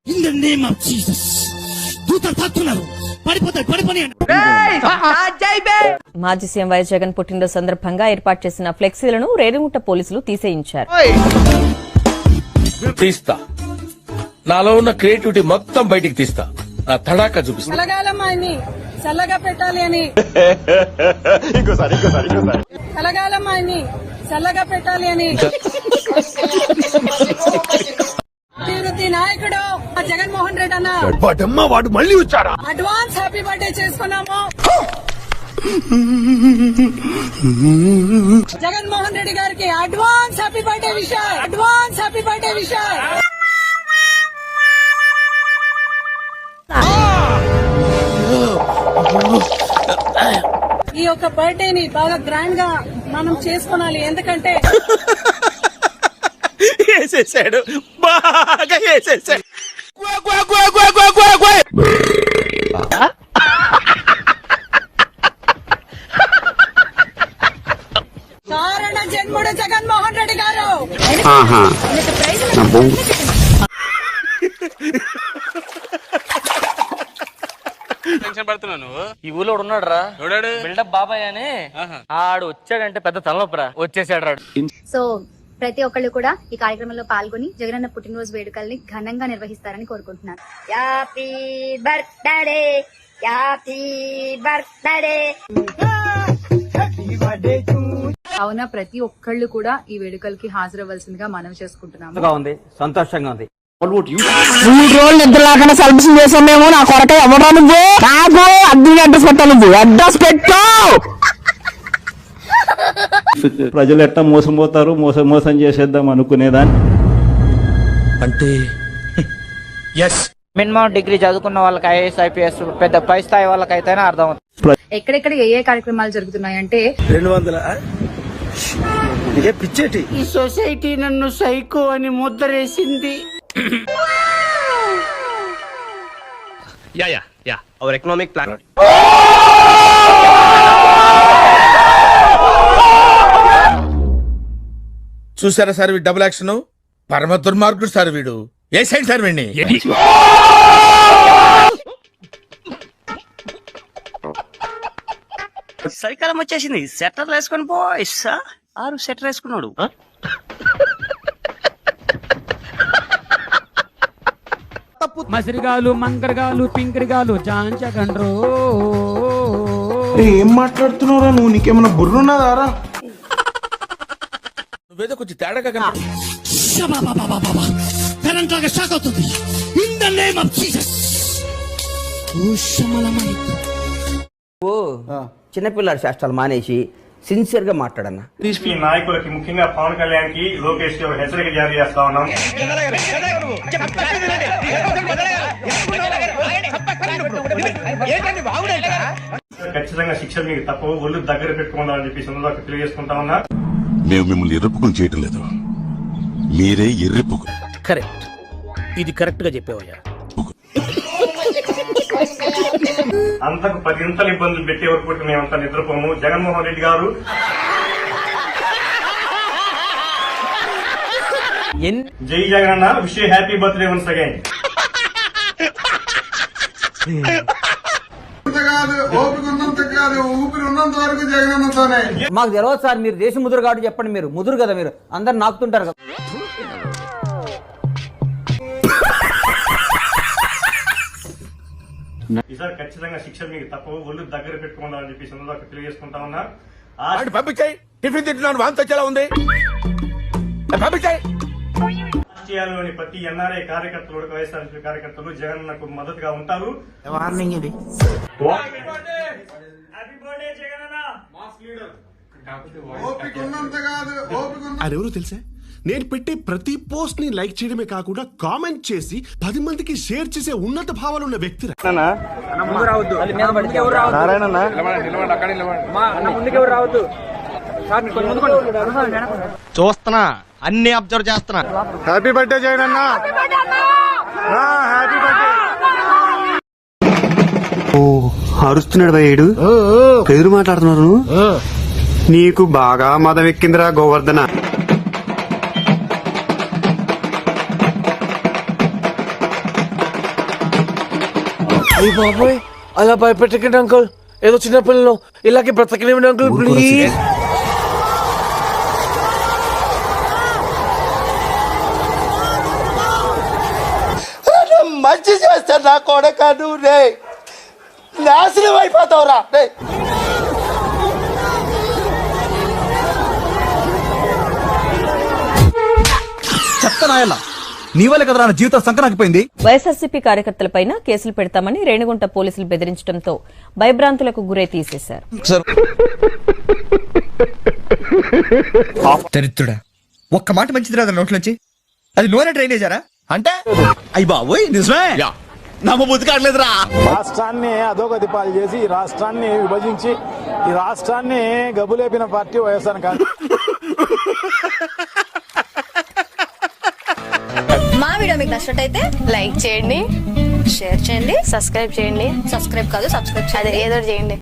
In the name of Jesus దూతలు తాకుతున్నారు, పడిపోని. మాజీ CM YS Jagan పుట్టినరోజు సందర్భంగా ఏర్పాటు చేసిన ఫ్లెక్సీలను రేణిగుంట పోలీసులు తీసేయించారు. తీస్తా, నాలో ఉన్న క్రియేటివిటీ మొత్తం బయటికి తీస్తా, నా తడాకా చూపిస్తా. చల్లగా పెట్టాలి అని కలగాలమ్మాయిని చల్లగా పెట్టాలి అని అభివృద్ధి నాయకుడు జగన్మోహన్ రెడ్డి అన్న వాడు మళ్ళీ వచ్చారా? అడ్వాన్స్ హ్యాపీ బర్త్డే చేసుకున్నాము. జగన్మోహన్ రెడ్డి గారికి అడ్వాన్స్ హ్యాపీ బర్త్డే విషయం. ఈ యొక్క బర్త్డేని బాగా గ్రాండ్ గా మనం చేసుకోవాలి. ఎందుకంటే వేసేసాడు, బాగా వేసేసాడు. కారణ జన్ముడు జగన్మోహన్ రెడ్డి గారు. టెన్షన్ పడుతున్నావు నువ్వు. ఈ ఊళ్ళో ఉన్నాడు రా, బిల్డప్ బాబాయ్ అని. ఆడు వచ్చాడంటే పెద్ద తలనొప్పరా, వచ్చేసాడు రాడు. సో ప్రతి ఒక్కళ్ళు కూడా ఈ కార్యక్రమంలో పాల్గొని జగనన్న పుట్టినరోజు వేడుకల్ని ఘనంగా నిర్వహిస్తారని కోరుకుంటున్నాను. Happy birthday, happy birthday. అవునా, ప్రతి ఒక్కళ్ళు కూడా ఈ వేడుకలకి హాజరవ్వాల్సిందిగా మనవి చేసుకుంటున్నాము. సంతోషంగా ఉంది. 3 రోజులు నిద్ర లేకుండా సెలబ్రేషన్ చేసాం మేము. నా కొరక ఎవరా నువ్వు? నాకు అడ్రస్ పెట్టాలి, నువ్వు అడ్రస్ పెట్టు. ప్రజలు ఎట్టా మోసం పోతారు, మోసం చేసేద్దాం అనుకునేదాన్ని. అంటే మినిమం డిగ్రీ చదువుకున్న వాళ్ళకి ఐఏఎస్ ఐపీఎస్ పెద్ద పై స్థాయి వాళ్ళకైతేనే అర్థం అవుతుంది. ఎక్కడెక్కడ ఏ కార్యక్రమాలు జరుగుతున్నాయంటే 200 పిచ్చేటి. ఈ సొసైటీ నన్ను సైకో అని ముద్రేసింది. Our economic plan. చూసారా సార్ వీడు డబుల్ యాక్షన్, పరమ దుర్మార్గుడు సార్ వీడు. ఏ సైడ్ సార్ వీడిని? సరికాలం వచ్చేసింది. సెటర్ వేసుకొని పోయిస్సా. 6 సెటర్ వేసుకున్నాడు. మసిరిగాలు, మంకరగాలు, పింకరిగాలు జాంచకండ్రో. ఏం మాట్లాడుతున్నావురా నువ్వు? నీకేమన్నా బుర్రున్నదారా? నువ్వేదో కొంచెం తేడాగా కరెంట్ లాగా షాక్ అవుతుంది. In the name of Jesus. చిన్నపిల్లల శాస్త్రాలు మానేసి సిన్సియర్ గా మాట్లాడన్నా. ఈ నాయకులకి ముఖ్యంగా పవన్ కళ్యాణ్ కి, లోకేష్ కి హెచ్చరిక జారీ చేస్తా ఉన్నాం. ఖచ్చితంగా శిక్షలు మీకు తప్పవు, ఒళ్ళు దగ్గర పెట్టుకుందామని చెప్పి సందర్భంగా తెలియజేసుకుంటా ఉన్నా. మేము మిమ్మల్ని ఎర్రపుకుని చేయటం లేదు, మీరే ఎర్రిపుకు. కరెక్ట్, ఇది కరెక్ట్ గా చెప్పేవయ్యా. అంతకు 10 ఇంతలు ఇబ్బందులు పెట్టే వరకు మేమంతా నిద్రపోము. జగన్మోహన్ రెడ్డి గారు జై జగన్ అన్న, wish happy birthday once again. మాకు తెలియదు సార్, మీరు దేశ ముదురు కాబట్టి చెప్పండి. మీరు ముదురు కదా, మీరు అందరు నాకుతుంటారు కదా. ఈసారి ఖచ్చితంగా శిక్షలు మీకు తప్పవు, ఒళ్ళు దగ్గర పెట్టుకుందామని చెప్పి సందర్భంగా తెలియజేసుకుంటా ఉన్నా. పంపించాయి. టిఫిన్ తింటున్నాను, వాంత వచ్చేలా ఉంది. పంపించాయి. రాష్ట్రీయాల్లోని ప్రతి ఎన్ఆర్ఐ కార్యకర్తలు, వైఎస్ఆర్సీపీ కార్యకర్తలు జగన్కు మద్దతుగా ఉంటారు. అదెవరో తెలుసా? నేను పెట్టే ప్రతి పోస్ట్ ని లైక్ చేయడమే కాకుండా కామెంట్ చేసి 10 మందికి షేర్ చేసే ఉన్నత భావాలు ఉన్న వ్యక్తి. చూస్తున్నా, అన్ని అబ్జర్వ్ చేస్తున్నా. హ్యాపీ బర్త్డే జగన్ అన్న. Happy birthday. అరుస్తున్నాడు భయ్యేడు, ఎదురు మాట్లాడుతున్నారు. నీకు బాగా మదం ఎక్కిందిరా గోవర్ధన. అయ్యి బాబోయ్, అలా భయపెట్టకండి అంకుల్. ఏదో చిన్న పిల్లలు ఇలాగే బ్రతకలేమండి అంకుల్, ప్లీజ్. మంచి చేస్తా నా కొడక, నువ్వు రే నాశనం అయిపోతావురా రే. చెప్తానాయల్లా నీ వల్ల కదరా నా జీవితం సంకనాకపోయింది. వైఎస్ఆర్సీపీ కార్యకర్తలపైన కేసులు పెడతామని రేణిగుంట పోలీసులు బెదిరించడంతో భయభ్రాంతులకు గురై తీసేశారు. చరిత్రుడా, ఒక్క మాట మంచిది రాదా నోట్లోంచి? అది నూనె డ్రైనేజారా అంటే? అయ్యి బాబోయ్, నిజమే నమ్మ బుద్ధి కావట్లేదురా. రాష్ట్రాన్ని అధోగతి పాలు చేసి ఈ రాష్ట్రాన్ని విభజించి ఈ రాష్ట్రాన్ని గబులేపిన పార్టీ వైఎస్ఆర్ కాంగ్రెస్. మా వీడియో మీకు నచ్చినట్టయితే లైక్ చేయండి, షేర్ చేయండి, సబ్స్క్రైబ్ చేయండి. సబ్స్క్రైబ్ కాదు, సబ్స్క్రైబ్ చేయండి, ఏదో చేయండి.